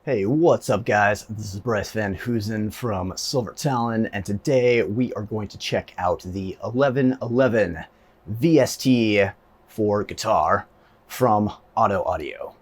Hey, what's up guys? This is Bryce Van Hoosen from Silver Talon, and today we are going to check out the 1111 VST for guitar from Otto Audio.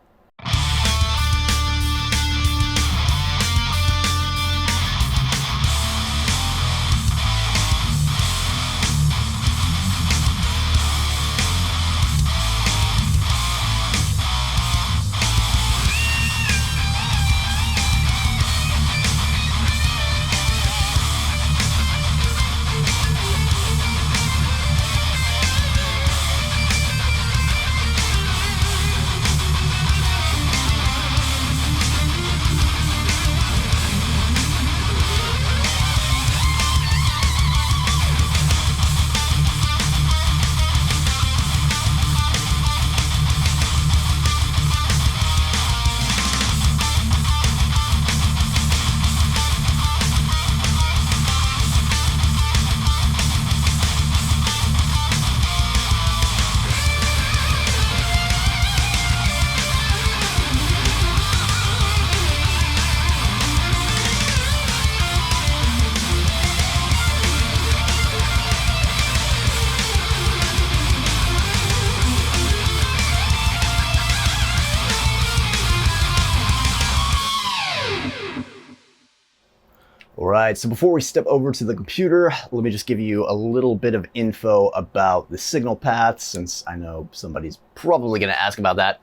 Alright, so before we step over to the computer, let me just give you a little bit of info about the signal path, since I know somebody's probably going to ask about that.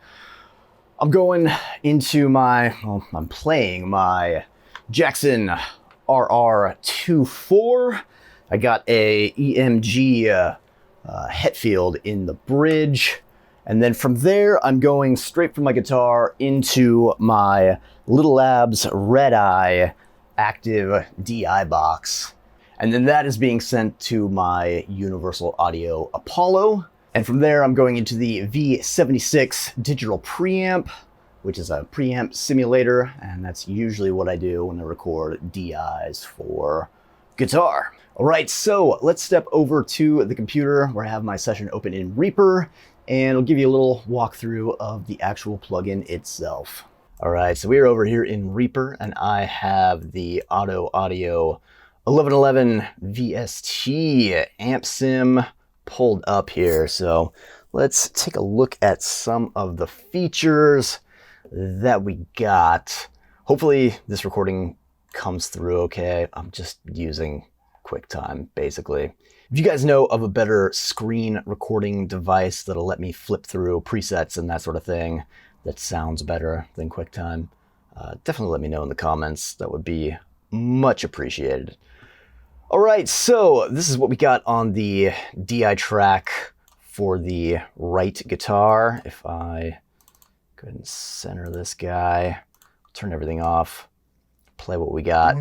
I'm going into I'm playing my Jackson RR24. I got a EMG Hetfield in the bridge. And then from there, I'm going straight from my guitar into my Little Labs Red Eye active DI box, and then that is being sent to my Universal Audio Apollo, and from there I'm going into the V76 digital preamp, which is a preamp simulator, and that's usually what I do when I record DIs for guitar. Alright, so let's step over to the computer where I have my session open in Reaper, and I'll give you a little walkthrough of the actual plugin itself. Alright, so we're over here in Reaper, and I have the Otto Audio 1111 VST amp sim pulled up here. So let's take a look at some of the features that we got. Hopefully this recording comes through okay. I'm just using QuickTime, basically. If you guys know of a better screen recording device that'll let me flip through presets and that sort of thing, that sounds better than QuickTime, definitely let me know in the comments. That would be much appreciated. All right, so this is what we got on the DI track for the right guitar. If I go ahead and center this guy, turn everything off, play what we got.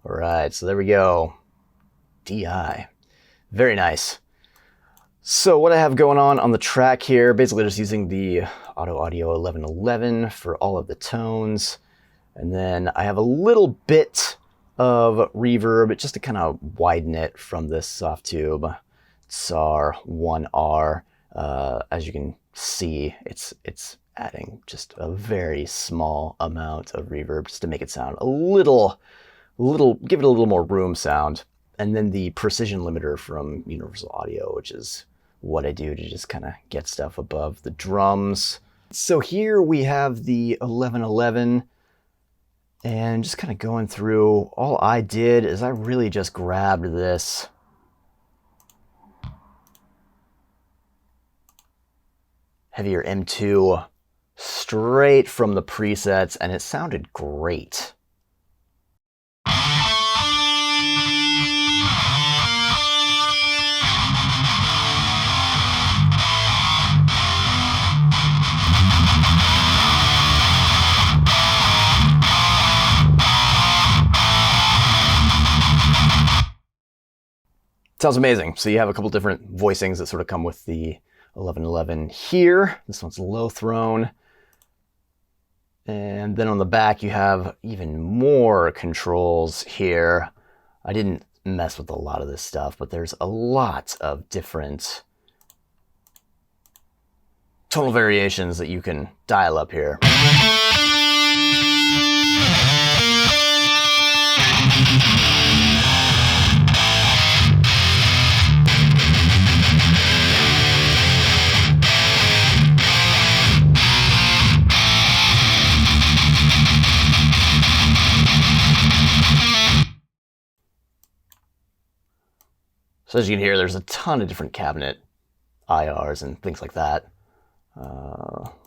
Alright, so there we go. DI. Very nice. So what I have going on the track here, basically just using the Otto Audio 1111 for all of the tones. And then I have a little bit of reverb just to kind of widen it from this soft tube SAR 1R. As you can see, it's adding just a very small amount of reverb just to make it sound a little, give it a little more room sound. And then the precision limiter from Universal Audio, which is what I do to just kind of get stuff above the drums. So here we have the 1111, and just kind of going through, all I did is I really just grabbed this heavier M2 straight from the presets, and it sounded great. Sounds amazing. So you have a couple different voicings that sort of come with the 1111 here. This one's low throne. And then on the back, you have even more controls here. I didn't mess with a lot of this stuff, but there's a lot of different tonal variations that you can dial up here. So as you can hear, there's a ton of different cabinet IRs and things like that.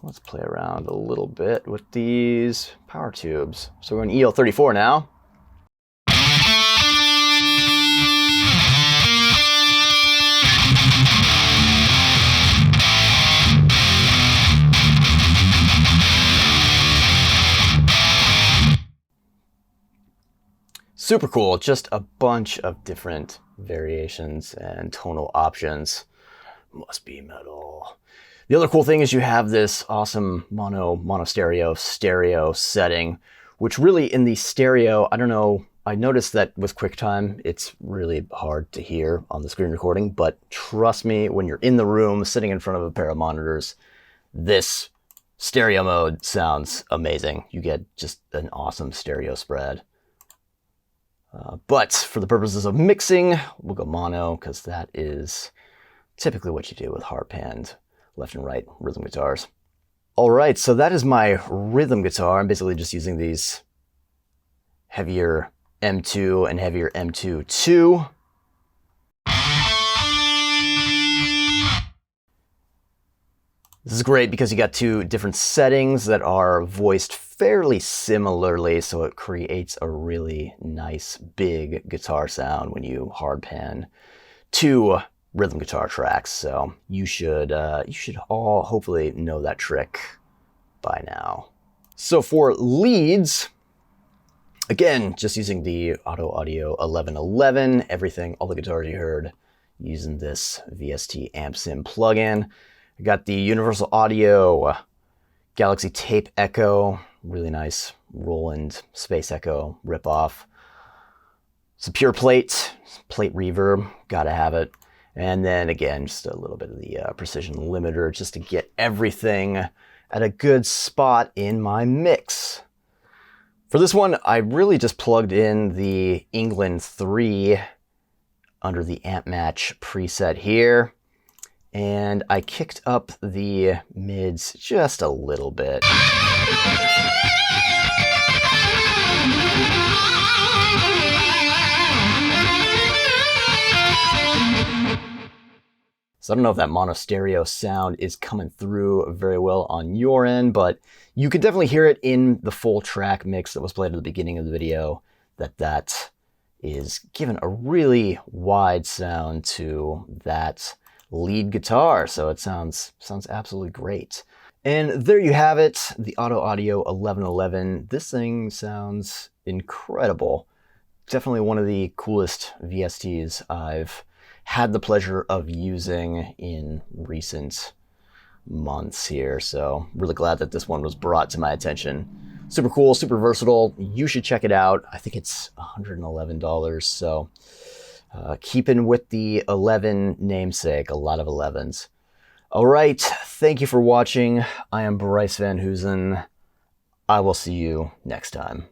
Let's play around a little bit with these power tubes. So we're in EL34 now. Super cool, just a bunch of different variations and tonal options. Must be metal. The other cool thing is you have this awesome mono stereo setting, which really in the stereo, I don't know, I noticed that with QuickTime, it's really hard to hear on the screen recording, but trust me, when you're in the room sitting in front of a pair of monitors, this stereo mode sounds amazing. You get just an awesome stereo spread. But for the purposes of mixing, we'll go mono, because that is typically what you do with hard panned left and right rhythm guitars. All right, so that is my rhythm guitar. I'm basically just using these heavier M2 and heavier M2-2. This is great because you got two different settings that are voiced fairly similarly, so it creates a really nice big guitar sound when you hard pan two rhythm guitar tracks. So you should all hopefully know that trick by now. So for leads, again, just using the Otto Audio 1111, everything, all the guitars you heard using this VST Amp Sim plugin. I got the Universal Audio Galaxy Tape Echo, really nice Roland Space Echo ripoff. It's a pure plate reverb, gotta have it. And then again, just a little bit of the precision limiter just to get everything at a good spot in my mix. For this one, I really just plugged in the England 3 under the Amp Match preset here. And I kicked up the mids just a little bit. So I don't know if that mono stereo sound is coming through very well on your end, but you could definitely hear it in the full track mix that was played at the beginning of the video, that is giving a really wide sound to that lead guitar. So it sounds absolutely great. And there you have it, the Otto Audio 1111. This thing sounds incredible. Definitely one of the coolest VSTs I've had the pleasure of using in recent months here. So really glad that this one was brought to my attention. Super cool, super versatile. You should check it out. I think it's $111. So keeping with the 11 namesake, a lot of 11s. All right, thank you for watching. I am Bryce Van Hoosen. I will see you next time.